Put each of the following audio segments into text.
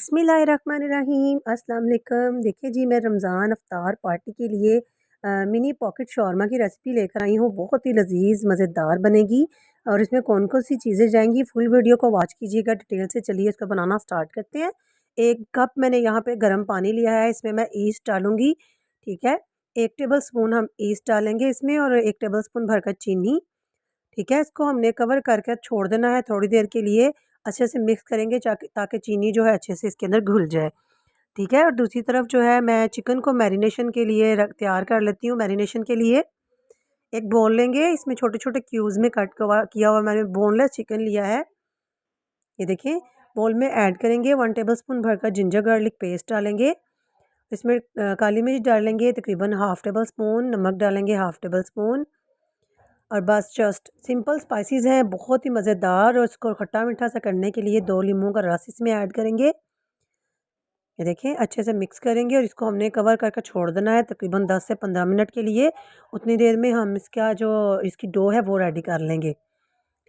बिस्मिल्लाहिर्रहमानिर्रहीम अस्सलाम वालेकुम। देखिए जी, मैं रमज़ान अफ्तार पार्टी के लिए मिनी पॉकेट शौरमा की रेसिपी लेकर आई हूँ। बहुत ही लज़ीज़ मज़ेदार बनेगी और इसमें कौन-कौन सी चीज़ें जाएँगी, फुल वीडियो को वॉच कीजिएगा डिटेल से। चलिए इसको बनाना स्टार्ट करते हैं। 1 कप मैंने यहाँ पे गर्म पानी लिया है, इसमें मैं ईस्ट डालूँगी, ठीक है। 1 टेबल स्पून हम ईस्ट डालेंगे इसमें और 1 टेबल स्पून भरकर चीनी, ठीक है। इसको हमने कवर करके छोड़ देना है थोड़ी देर के लिए। अच्छे से मिक्स करेंगे ताकि चीनी जो है अच्छे से इसके अंदर घुल जाए, ठीक है। और दूसरी तरफ जो है मैं चिकन को मैरिनेशन के लिए तैयार कर लेती हूँ। मैरिनेशन के लिए एक बोल लेंगे, इसमें छोटे-छोटे क्यूब्स में कट किया हुआ मैंने बोनलेस चिकन लिया है। ये देखिए, बोल में ऐड करेंगे 1 टेबलस्पून भरकर जिंजर गार्लिक पेस्ट डालेंगे। इसमें काली मिर्च डालेंगे तकरीबन हाफ़ टेबल स्पून, नमक डालेंगे हाफ़ टेबल स्पून और बस जस्ट सिंपल स्पाइसेस हैं, बहुत ही मज़ेदार। और इसको खट्टा-मीठा सा करने के लिए 2 लीमू का रस इसमें ऐड करेंगे। ये देखें, अच्छे से मिक्स करेंगे और इसको हमने कवर करके छोड़ देना है तकरीबन 10 से 15 मिनट के लिए। उतनी देर में हम इसकी डो है वो रेडी कर लेंगे,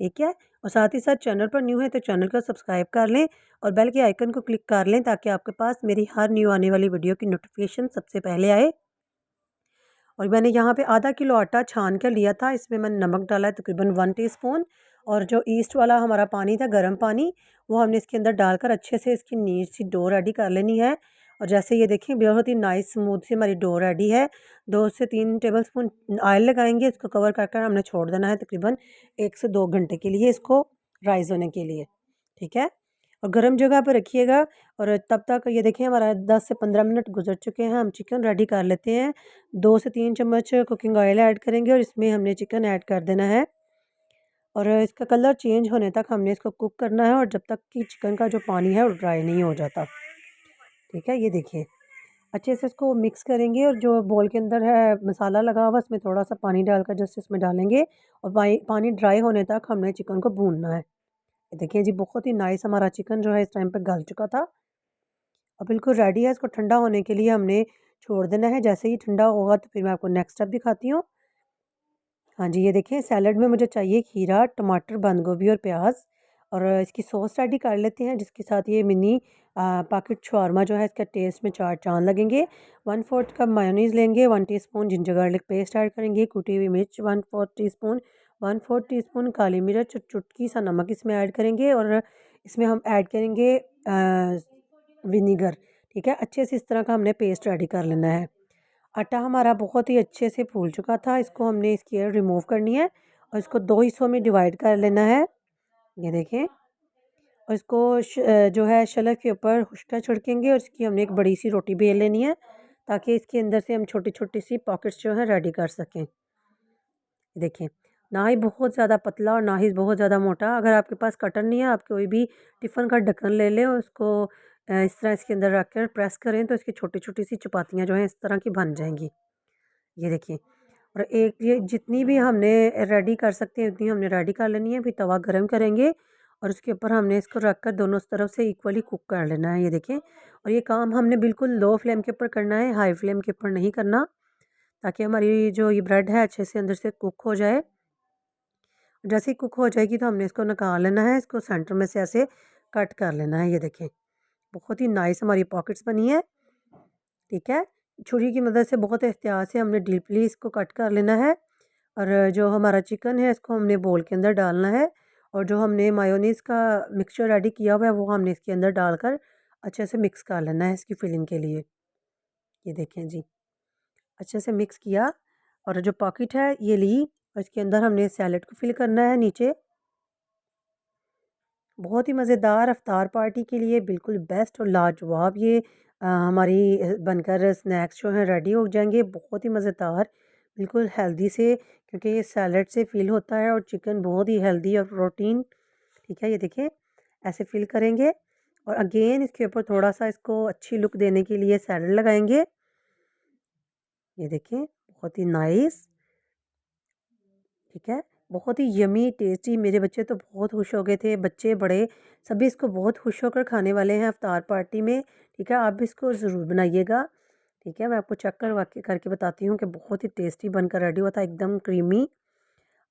ठीक है। और साथ ही साथ चैनल पर न्यू है तो चैनल को सब्सक्राइब कर लें और बेल के आइकन को क्लिक कर लें ताकि आपके पास मेरी हर न्यू आने वाली वीडियो की नोटिफिकेशन सबसे पहले आए। और मैंने यहाँ पे आधा किलो आटा छान कर लिया था, इसमें मैंने नमक डाला है तकरीबन 1 टीस्पून। और जो ईस्ट वाला हमारा पानी था, गर्म पानी, वो हमने इसके अंदर डालकर अच्छे से इसकी नीट सी डो रेडी कर लेनी है। और जैसे ये देखिए, बहुत ही नाइस स्मूथ सी हमारी डो रेडी है। 2 से 3 टेबलस्पून ऑयल लगाएंगे, इसको कवर कर कर हमने छोड़ देना है तकरीबन 1 से 2 घंटे के लिए, इसको राइस होने के लिए, ठीक है। और गर्म जगह पर रखिएगा। और तब तक ये देखिए, हमारा 10 से 15 मिनट गुजर चुके हैं। हम चिकन रेडी कर लेते हैं। 2 से 3 चम्मच कुकिंग ऑयल ऐड करेंगे और इसमें हमने चिकन ऐड कर देना है और इसका कलर चेंज होने तक हमने इसको कुक करना है और जब तक कि चिकन का जो पानी है वो ड्राई नहीं हो जाता, ठीक है। ये देखिए, अच्छे से इसको मिक्स करेंगे और जो बोल के अंदर है मसाला लगा हुआ, उसमें थोड़ा सा पानी डालकर जस्ट इसमें डालेंगे और पानी ड्राई होने तक हमने चिकन को भूनना है। ये देखिए जी, बहुत ही नाइस हमारा चिकन जो है इस टाइम पे गल चुका था और बिल्कुल रेडी है। इसको ठंडा होने के लिए हमने छोड़ देना है। जैसे ही ठंडा होगा तो फिर मैं आपको नेक्स्ट स्टेप दिखाती हूँ। हाँ जी, ये देखिए, सैलड में मुझे चाहिए खीरा, टमाटर, बंद गोभी और प्याज। और इसकी सॉस रेडी कर लेते हैं जिसके साथ ये मिनी पॉकेट शवारमा जो है इसका टेस्ट में 4 चाँद लगेंगे। 1/4 कप मायोनीज़ लेंगे, 1 teaspoon ginger garlic paste add करेंगे, कुटी हुई मिर्च 1/4 टीस्पून, 1/4 टीस्पून काली मिर्च, चुटकी सा नमक इसमें ऐड करेंगे और इसमें हम ऐड करेंगे विनीगर, ठीक है। अच्छे से इस तरह का हमने पेस्ट रेडी कर लेना है। आटा हमारा बहुत ही अच्छे से फूल चुका था, इसको हमने इसकी एयर रिमूव करनी है और इसको 2 हिस्सों में डिवाइड कर लेना है। ये देखें, और इसको जो है शलर के ऊपर खुश्का छिड़केंगे और इसकी हमने एक बड़ी सी रोटी बेल लेनी है ताकि इसके अंदर से हम छोटी-छोटी सी पॉकेट्स जो हैं रेडी कर सकें। देखें, ना ही बहुत ज़्यादा पतला और ना ही बहुत ज़्यादा मोटा। अगर आपके पास कटर नहीं है, आप कोई भी टिफ़िन का ढक्कन ले लें और उसको इस तरह इसके अंदर रख कर प्रेस करें तो इसकी छोटी-छोटी सी चपातियाँ जो हैं इस तरह की बन जाएँगी। ये देखिए, और एक ये जितनी भी हमने रेडी कर सकते हैं उतनी हमने रेडी कर लेनी है। फिर तवा गरम करेंगे और उसके ऊपर हमने इसको रख कर दोनों तरफ से इक्वली कुक कर लेना है। ये देखें, और ये काम हमने बिल्कुल लो फ्लेम के ऊपर करना है, हाई फ्लेम के ऊपर नहीं करना, ताकि हमारी जो ये ब्रेड है अच्छे से अंदर से कुक हो जाए। जैसे ही कुक हो जाएगी तो हमने इसको निकाल लेना है, इसको सेंटर में से ऐसे कट कर लेना है। ये देखें, बहुत ही नाइस हमारी पॉकेट्स बनी है, ठीक है। छुरी की मदद से बहुत एहतियात से हमने डीपली इसको कट कर लेना है और जो हमारा चिकन है इसको हमने बोल के अंदर डालना है और जो हमने मायोनीज़ का मिक्सचर रेडी किया हुआ है वो हमने इसके अंदर डालकर अच्छे से मिक्स कर लेना है इसकी फिलिंग के लिए। ये देखें जी, अच्छे से मिक्स किया और जो पॉकेट है ये ली और इसके अंदर हमने सैलेड को फिल करना है नीचे। बहुत ही मज़ेदार इफ्तार पार्टी के लिए बिल्कुल बेस्ट और लाजवाब ये हमारी बनकर स्नैक्स जो हैं रेडी हो जाएंगे। बहुत ही मज़ेदार, बिल्कुल हेल्दी से, क्योंकि ये सैलड से फिल होता है और चिकन बहुत ही हेल्दी और प्रोटीन, ठीक है। ये देखिए, ऐसे फिल करेंगे और अगेन इसके ऊपर थोड़ा सा इसको अच्छी लुक देने के लिए सैलड लगाएंगे। ये देखें, बहुत ही नाइस, ठीक है। बहुत ही यमी टेस्टी, मेरे बच्चे तो बहुत खुश हो गए थे, बच्चे बड़े सभी इसको बहुत खुश होकर खाने वाले हैं इफ्तार पार्टी में, ठीक है। आप भी इसको ज़रूर बनाइएगा, ठीक है। मैं आपको चेक करके बताती हूँ कि बहुत ही टेस्टी बनकर रेडी हुआ था, एकदम क्रीमी।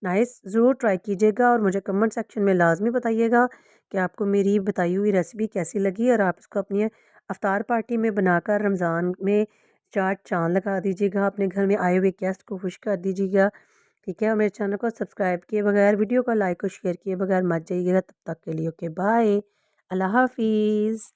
नाइस, ज़रूर ट्राई कीजिएगा और मुझे कमेंट सेक्शन में लाज़मी बताइएगा कि आपको मेरी बताई हुई रेसिपी कैसी लगी और आप इसको अपनी अफ्तार पार्टी में बनाकर रमज़ान में चार चाँद लगा दीजिएगा, अपने घर में आए हुए गेस्ट को खुश कर दीजिएगा। ठीक है, और मेरे चैनल को सब्सक्राइब किए बगैर, वीडियो को लाइक और शेयर किए बगैर मत जाइएगा। तब तक के लिए ओके बाय, अल्लाह हाफ़िज़।